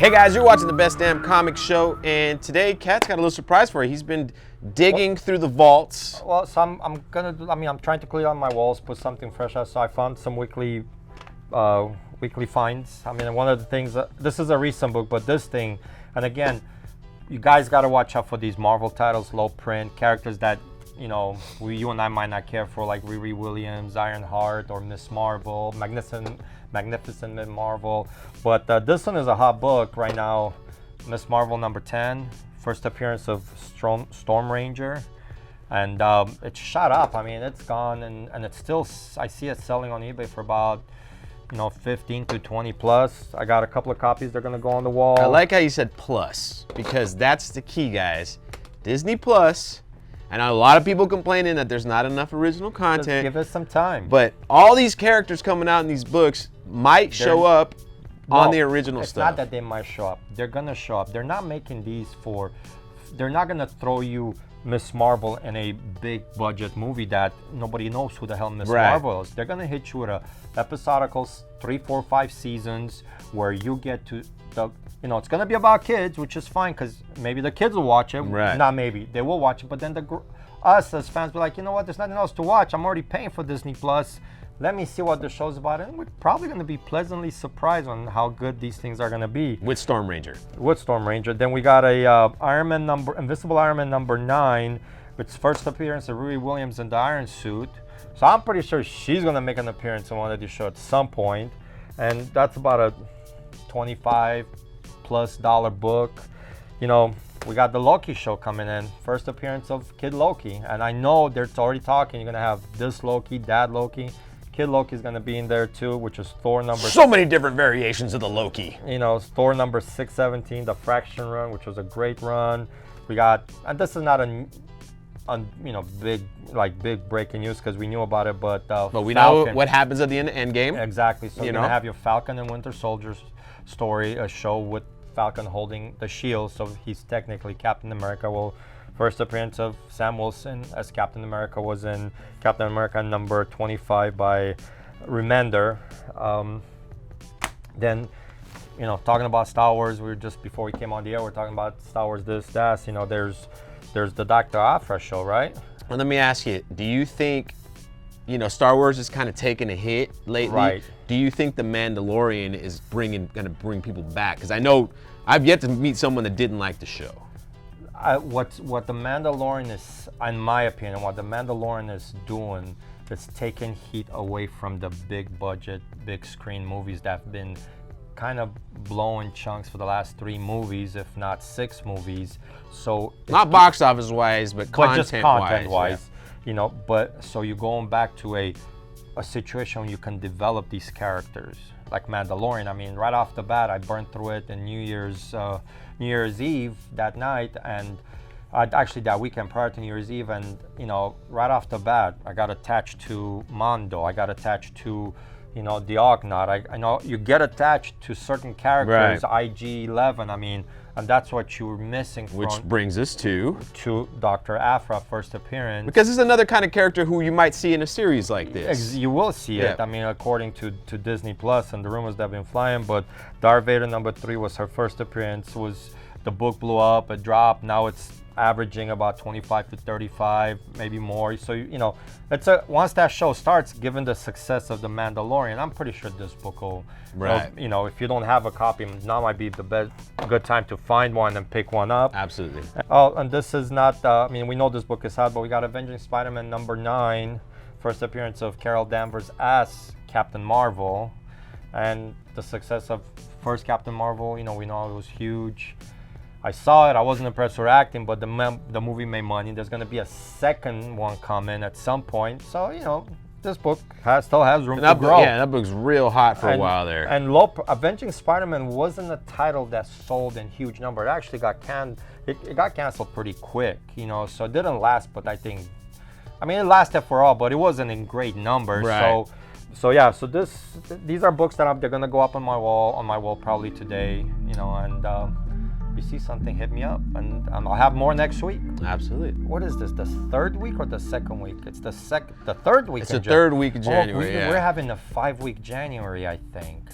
Hey guys, you're watching the Best Damn Comic Show, and today Cat's got a little surprise for you. He's been digging through the vaults. Well, so I'm trying to clear out my walls, put something fresh out. So I found some weekly finds. I mean, one of the things, this is a recent book, but this thing, and again, you guys got to watch out for these Marvel titles, low print, characters that, you know, you and I might not care for, like Riri Williams, Ironheart, or Miss Marvel, Magnificent Miss Marvel. But this one is a hot book right now. Miss Marvel number 10, first appearance of Storm Ranger. And it's shot up. I mean, it's gone, and it's still, I see it selling on eBay for about, 15 to 20 plus. I got a couple of copies. They're gonna go on the wall. I like how you said plus, because that's the key, guys. Disney Plus. I know a lot of people complaining that there's not enough original content. Just give it some time. But all these characters coming out in these books might show up on the original stuff. It's not that they might show up. They're gonna show up. They're not making these they're not gonna throw you Miss Marvel in a big budget movie that nobody knows who the hell Miss Marvel is. They're gonna hit you with a episodical 3, 4, 5 seasons where you get to it's gonna be about kids, which is fine because maybe the kids will watch it. Right. Not maybe, they will watch it. But then us as fans be like, you know what? There's nothing else to watch. I'm already paying for Disney Plus. Let me see what the show's about, and we're probably gonna be pleasantly surprised on how good these things are gonna be. With Storm Ranger. Then we got a Invisible Iron Man number 9, which first appearance of Riri Williams in the Iron Suit. So I'm pretty sure she's gonna make an appearance in one of these shows at some point, and that's about a $25+ book. We got the Loki show coming in, first appearance of Kid Loki, and I know they're already talking. You're gonna have this Loki, that Loki. Kid Loki is going to be in there too, which is Thor number... So many different variations of the Loki. Thor number 617, the Fraction run, which was a great run. We got... And this is not big breaking news because we knew about it, but we know what happens at the end of Endgame. Exactly. So you're going to have your Falcon and Winter Soldier story, a show with Falcon holding the shield, so he's technically Captain America. Well, first appearance of Sam Wilson as Captain America was in Captain America number 25 by Remender. Then, talking about Star Wars, before we came on the air, we're talking about Star Wars this, that. There's the Dr. Aphra show, right? Well, let me ask you, do you think, Star Wars is kind of taking a hit lately? Right. Do you think The Mandalorian is going to bring people back? Because I know I've yet to meet someone that didn't like the show. What the Mandalorian is, in my opinion, what the Mandalorian is doing is taking heat away from the big budget, big screen movies that have been kind of blowing chunks for the last 3 movies, if not 6 movies. So not box office wise, but just content wise. Yeah. But so you're going back to a situation where you can develop these characters like Mandalorian. I mean, right off the bat, I burned through it in New Year's Eve that night, and actually that weekend prior to New Year's Eve, and right off the bat, I got attached to Mondo. I got attached to the Ognaut. I know you get attached to certain characters, right. IG-11. I mean, and that's what you were missing. Which brings us to Dr. Aphra, first appearance. Because this is another kind of character who you might see in a series like this. You will see it. I mean, according to Disney Plus and the rumors that have been flying. But Darth Vader number 3 was her first appearance. The book blew up, it dropped. Now it's averaging about 25 to 35, maybe more. So once that show starts, given the success of The Mandalorian, I'm pretty sure this book will. Right. If you don't have a copy, now might be the good time to find one and pick one up. Absolutely. Oh, and this is not. We know this book is hot, but we got Avenging Spider-Man number 9, first appearance of Carol Danvers as Captain Marvel, and the success of first Captain Marvel. We know it was huge. I saw it. I wasn't impressed with her acting, but the movie made money. There's going to be a second one coming at some point. So, this book still has room to grow. Yeah, that book's real hot for a while there. And Avenging Spider-Man wasn't a title that sold in huge number. It actually got it got canceled pretty quick, so it didn't last, but it lasted for all, but it wasn't in great numbers. Right. So these are books that they're going to go up on my wall probably today, and you see something, hit me up, and I'll have more next week. Absolutely. What is this? The third week or the second week? It's the third week. It's the third week of January. We're having a 5-week January, I think.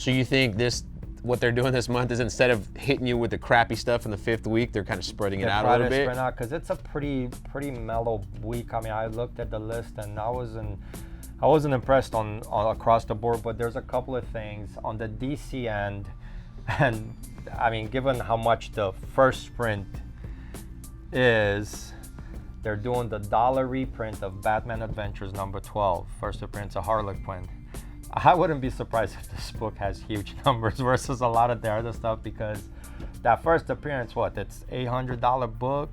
So you think this what they're doing this month is instead of hitting you with the crappy stuff in the 5th week, they're kind of spreading it out a little bit. Because it's a pretty mellow week. I mean, I looked at the list and I wasn't impressed on across the board, but there's a couple of things on the DC end, and I mean, given how much the first sprint is, they're doing the dollar reprint of Batman Adventures number 12, first appearance of Harley Quinn. I wouldn't be surprised if this book has huge numbers versus a lot of their other stuff, because that first appearance, it's $800 book,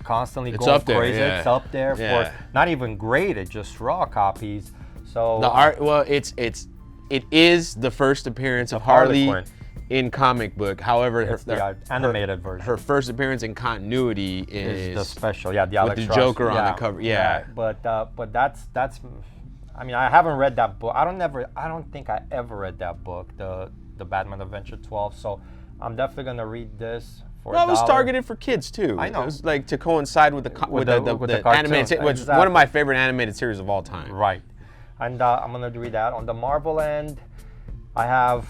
constantly it's going up there, crazy. yeah. It's up there for not even graded, just raw copies. So the art, it is the first appearance of Harley Quinn in comic book. However, it's the animated version. Her first appearance in continuity is the special, the Alex with the Ross. Joker on the cover. Yeah, but that's. I mean, I haven't read that book. I don't think I ever read that book, the Batman Adventure 12. So I'm definitely gonna read this. For it was targeted for kids too. I know. It was like to coincide with the animated, which is one of my favorite animated series of all time. Right, and I'm gonna read that. On the Marvel end, I have.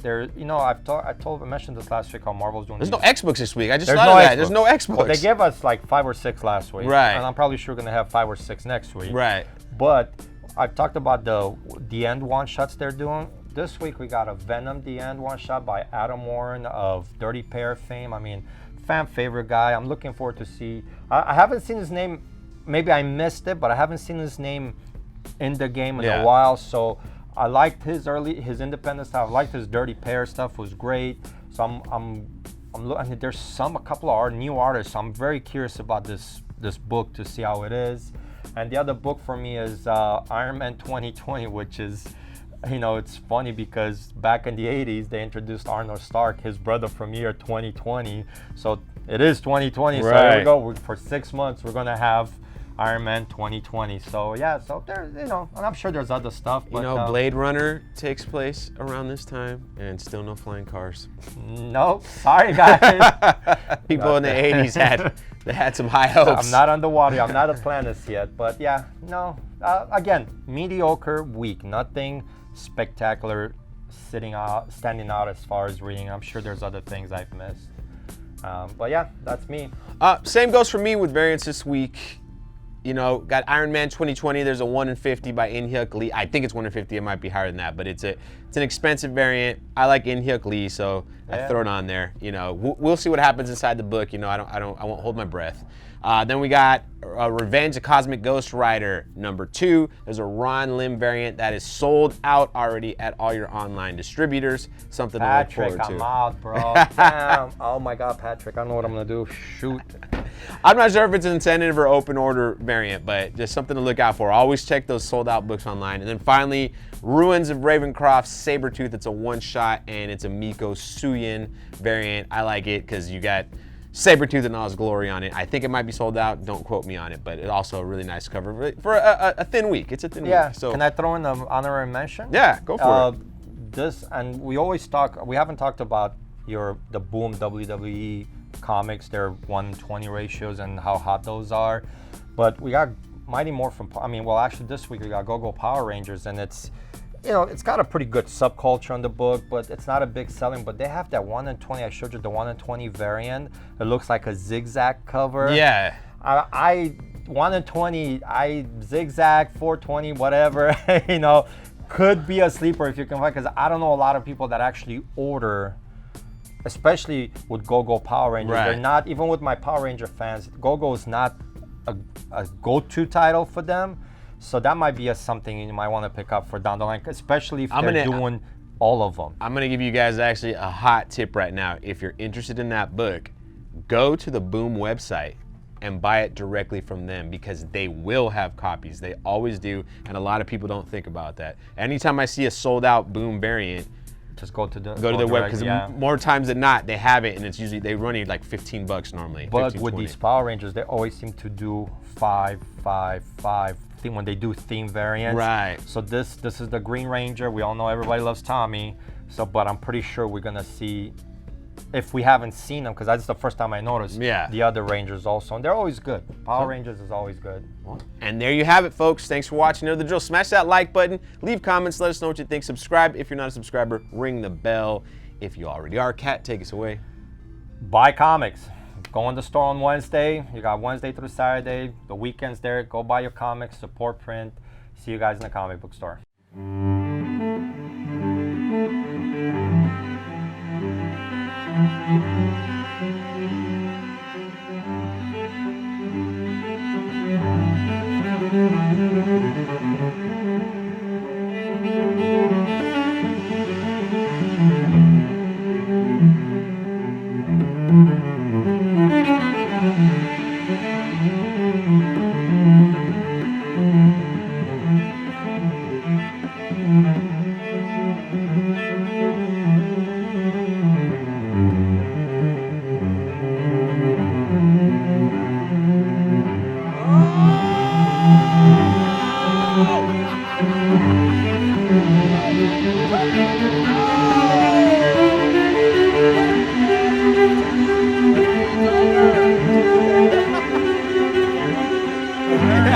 I mentioned this last week how Marvel's doing. There's no X books this week. I just thought no of that. X There's no X books. Well, they gave us like 5 or 6 last week. Right. And I'm probably sure going to have 5 or 6 next week. Right. But I've talked about the end one-shots they're doing. This week we got a Venom The End one-shot by Adam Warren of Dirty Pair fame. I mean, fan favorite guy. I'm looking forward to see. I haven't seen his name. Maybe I missed it, but I haven't seen his name in the game in a while. So I liked his independent stuff. I liked his Dirty Pair stuff. Was great. So I'm looking. There's a couple of new artists. So I'm very curious about this book to see how it is. And the other book for me is Iron Man 2020, which is, it's funny because back in the 80s they introduced Arnold Stark, his brother, from year 2020. So it is 2020. Right. So here we go. For 6 months we're gonna have Iron Man 2020. So yeah, so there's, and I'm sure there's other stuff. But, Blade Runner takes place around this time, and still no flying cars. No, sorry guys. People in the 80s had some high hopes. I'm not underwater. I'm not a planets yet. But yeah, no. Again, mediocre week. Nothing spectacular standing out as far as reading. I'm sure there's other things I've missed. But yeah, that's me. Same goes for me with variants this week. Got Iron Man 2020. There's a 1 in 50 by In-hyuk Lee. I think it's 1 in 50. It might be higher than that, but it's an expensive variant. I like In-hyuk Lee, so I throw it on there. We'll see what happens inside the book. I won't hold my breath. Then we got Revenge of Cosmic Ghost Rider #2. There's a Ron Lim variant that is sold out already at all your online distributors. Something to look forward to. Patrick, I'm out, bro. Damn. Oh my God, Patrick. I don't know what I'm gonna do. Shoot. I'm not sure if it's an incentive or open order variant, but just something to look out for. Always check those sold out books online. And then finally, Ruins of Ravencroft Sabretooth. It's a one-shot, and it's a Miko Suyin variant. I like it because you got Sabretooth in all his glory on it. I think it might be sold out. Don't quote me on it, but it's also a really nice cover for a thin week. It's a thin week. So can I throw in an honorary mention? Yeah, go for it. And we always talk. We haven't talked about the Boom WWE comics, their 1:20 ratios and how hot those are. But we got Mighty Morphin. Actually this week we got Go-Go Power Rangers, and it's got a pretty good subculture on the book, but it's not a big selling. But they have that 1:20. I showed you the 1:20 variant. It looks like a zigzag cover. Yeah. I 1:20. I zigzag 4:20, whatever. Could be a sleeper if you can find, because I don't know a lot of people that actually order, especially with Go-Go Power Rangers. Right. They're not, even with my Power Ranger fans, Go-Go is not a go-to title for them. So that might be something you might want to pick up for down the line, especially if they're doing all of them. I'm going to give you guys actually a hot tip right now. If you're interested in that book, go to the Boom website and buy it directly from them, because they will have copies. They always do, and a lot of people don't think about that. Anytime I see a sold out Boom variant, just go to the web, because more times than not they have it, and it's usually they run you like $15 normally. But 15, with 20. these Power Rangers, they always seem to do 5, 5, 5 when they do theme variants. Right. So this is the Green Ranger. We all know everybody loves Tommy. But I'm pretty sure we're gonna see if we haven't seen them, because that's the first time I noticed. Yeah. The other Rangers also, and they're always good. Power Rangers is always good. And there you have it, folks. Thanks for watching. You know the drill. Smash that like button. Leave comments. Let us know what you think. Subscribe if you're not a subscriber. Ring the bell if you already are. Kat, take us away. Buy comics. Go in the store on Wednesday. You got Wednesday through Saturday. The weekend's there. Go buy your comics. Support print. See you guys in the comic book store.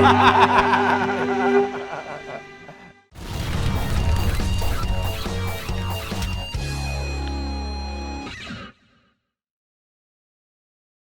Ha ha ha!